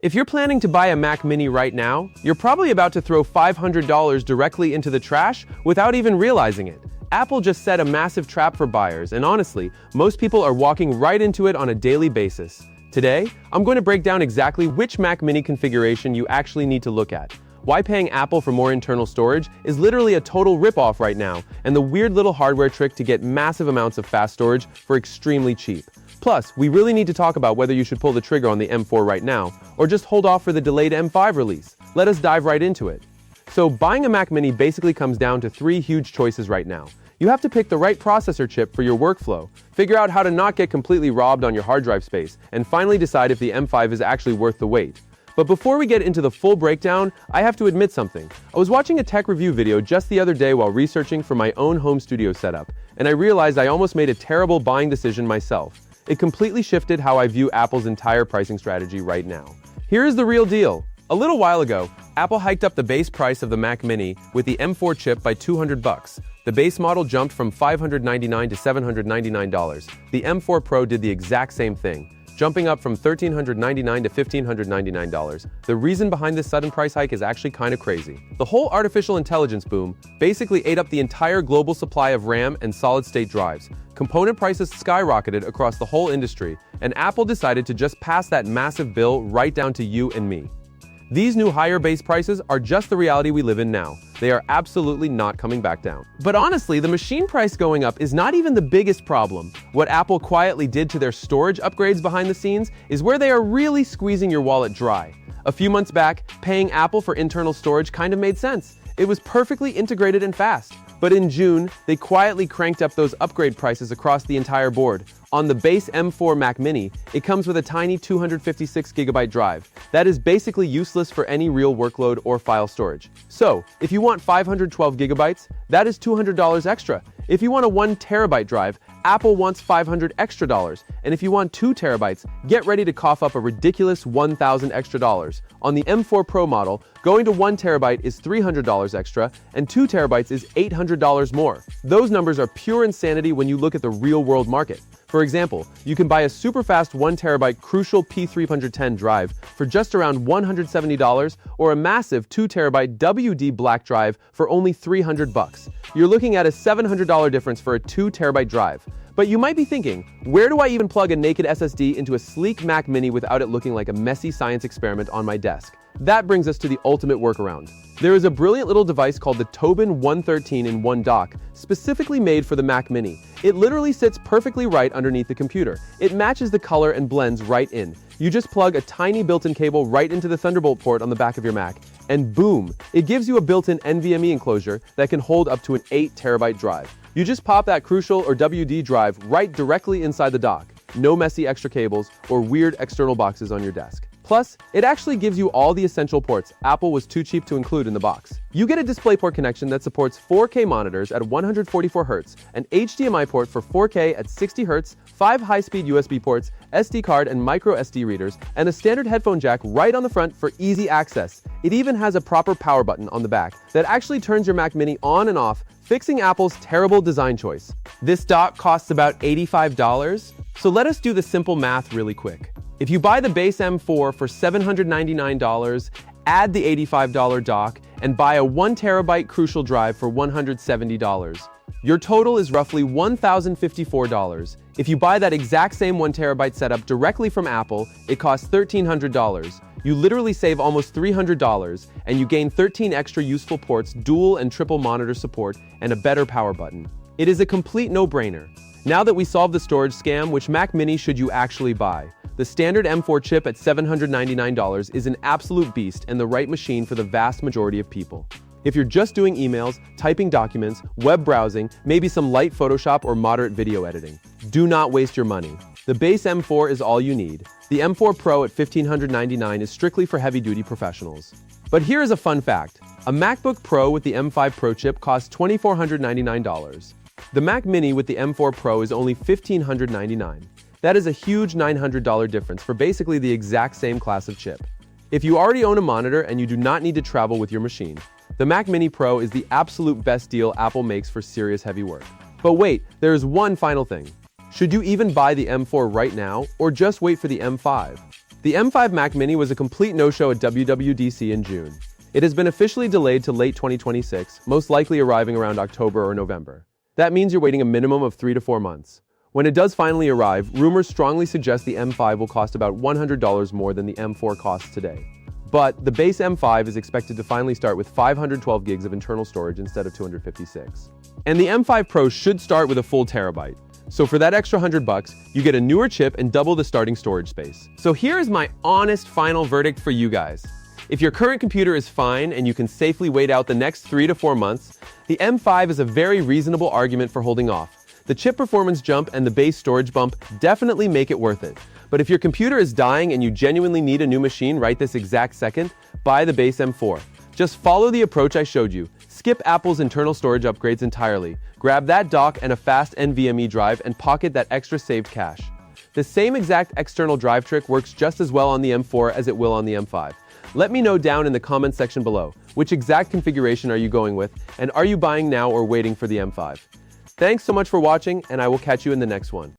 If you're planning to buy a Mac Mini right now, you're probably about to throw $500 directly into the trash without even realizing it. Apple just set a massive trap for buyers, and honestly, most people are walking right into it on a daily basis. Today, I'm going to break down exactly which Mac Mini configuration you actually need to look at, why paying Apple for more internal storage is literally a total ripoff right now, and the weird little hardware trick to get massive amounts of fast storage for extremely cheap. Plus, we really need to talk about whether you should pull the trigger on the M4 right now, or just hold off for the delayed M5 release. Let us dive right into it. So, buying a Mac Mini basically comes down to three huge choices right now. You have to pick the right processor chip for your workflow, figure out how to not get completely robbed on your hard drive space, and finally decide if the M5 is actually worth the wait. But before we get into the full breakdown, I have to admit something. I was watching a tech review video just the other day while researching for my own home studio setup, and I realized I almost made a terrible buying decision myself. It completely shifted how I view Apple's entire pricing strategy right now. Here is the real deal. A little while ago, Apple hiked up the base price of the Mac Mini with the M4 chip by $200. The base model jumped from $599 to $799. The M4 Pro did the exact same thing, jumping up from $1,399 to $1,599. The reason behind this sudden price hike is actually kind of crazy. The whole artificial intelligence boom basically ate up the entire global supply of RAM and solid-state drives. Component prices skyrocketed across the whole industry, and Apple decided to just pass that massive bill right down to you and me. These new higher base prices are just the reality we live in now. They are absolutely not coming back down. But honestly, the machine price going up is not even the biggest problem. What Apple quietly did to their storage upgrades behind the scenes is where they are really squeezing your wallet dry. A few months back, paying Apple for internal storage kind of made sense. It was perfectly integrated and fast. But in June, they quietly cranked up those upgrade prices across the entire board. On the base M4 Mac Mini, it comes with a tiny 256GB drive. That is basically useless for any real workload or file storage. So, if you want 512GB, that is $200 extra. If you want a 1TB drive, Apple wants $500 extra. And if you want 2TB, get ready to cough up a ridiculous $1,000 extra. On the M4 Pro model, going to 1TB is $300 extra, and 2TB is $800 more. Those numbers are pure insanity when you look at the real-world market. For example, you can buy a super fast 1TB Crucial P310 drive for just around $170, or a massive 2TB WD Black drive for only $300. You're looking at a $700 difference for a 2TB drive. But you might be thinking, where do I even plug a naked SSD into a sleek Mac Mini without it looking like a messy science experiment on my desk? That brings us to the ultimate workaround. There is a brilliant little device called the Tobin 113-in-1 dock, specifically made for the Mac Mini. It literally sits perfectly right underneath the computer. It matches the color and blends right in. You just plug a tiny built-in cable right into the Thunderbolt port on the back of your Mac, and boom! It gives you a built-in NVMe enclosure that can hold up to an 8TB drive. You just pop that Crucial or WD drive right directly inside the dock. No messy extra cables or weird external boxes on your desk. Plus, it actually gives you all the essential ports Apple was too cheap to include in the box. You get a DisplayPort connection that supports 4K monitors at 144Hz, an HDMI port for 4K at 60Hz, 5 high-speed USB ports, SD card and micro SD readers, and a standard headphone jack right on the front for easy access. It even has a proper power button on the back that actually turns your Mac Mini on and off, fixing Apple's terrible design choice. This dock costs about $85, so let us do the simple math really quick. If you buy the base M4 for $799, add the $85 dock, and buy a 1TB Crucial drive for $170, your total is roughly $1,054. If you buy that exact same 1TB setup directly from Apple, it costs $1,300. You literally save almost $300, and you gain 13 extra useful ports, dual and triple monitor support, and a better power button. It is a complete no-brainer. Now that we solved the storage scam, which Mac Mini should you actually buy? The standard M4 chip at $799 is an absolute beast and the right machine for the vast majority of people. If you're just doing emails, typing documents, web browsing, maybe some light Photoshop or moderate video editing, do not waste your money. The base M4 is all you need. The M4 Pro at $1,599 is strictly for heavy-duty professionals. But here is a fun fact. A MacBook Pro with the M5 Pro chip costs $2,499. The Mac Mini with the M4 Pro is only $1,599. That is a huge $900 difference for basically the exact same class of chip. If you already own a monitor and you do not need to travel with your machine, the Mac Mini Pro is the absolute best deal Apple makes for serious heavy work. But wait, there is one final thing. Should you even buy the M4 right now, or just wait for the M5? The M5 Mac Mini was a complete no-show at WWDC in June. It has been officially delayed to late 2026, most likely arriving around October or November. That means you're waiting a minimum of 3 to 4 months. When it does finally arrive, rumors strongly suggest the M5 will cost about $100 more than the M4 costs today. But the base M5 is expected to finally start with 512 gigs of internal storage instead of 256. And the M5 Pro should start with a full terabyte. So for that extra $100, you get a newer chip and double the starting storage space. So here is my honest final verdict for you guys. If your current computer is fine and you can safely wait out the next 3 to 4 months, the M5 is a very reasonable argument for holding off. The chip performance jump and the base storage bump definitely make it worth it. But if your computer is dying and you genuinely need a new machine right this exact second, buy the base M4. Just follow the approach I showed you. Skip Apple's internal storage upgrades entirely. Grab that dock and a fast NVMe drive and pocket that extra saved cash. The same exact external drive trick works just as well on the M4 as it will on the M5. Let me know down in the comments section below, which exact configuration are you going with, and are you buying now or waiting for the M5? Thanks so much for watching, and I will catch you in the next one.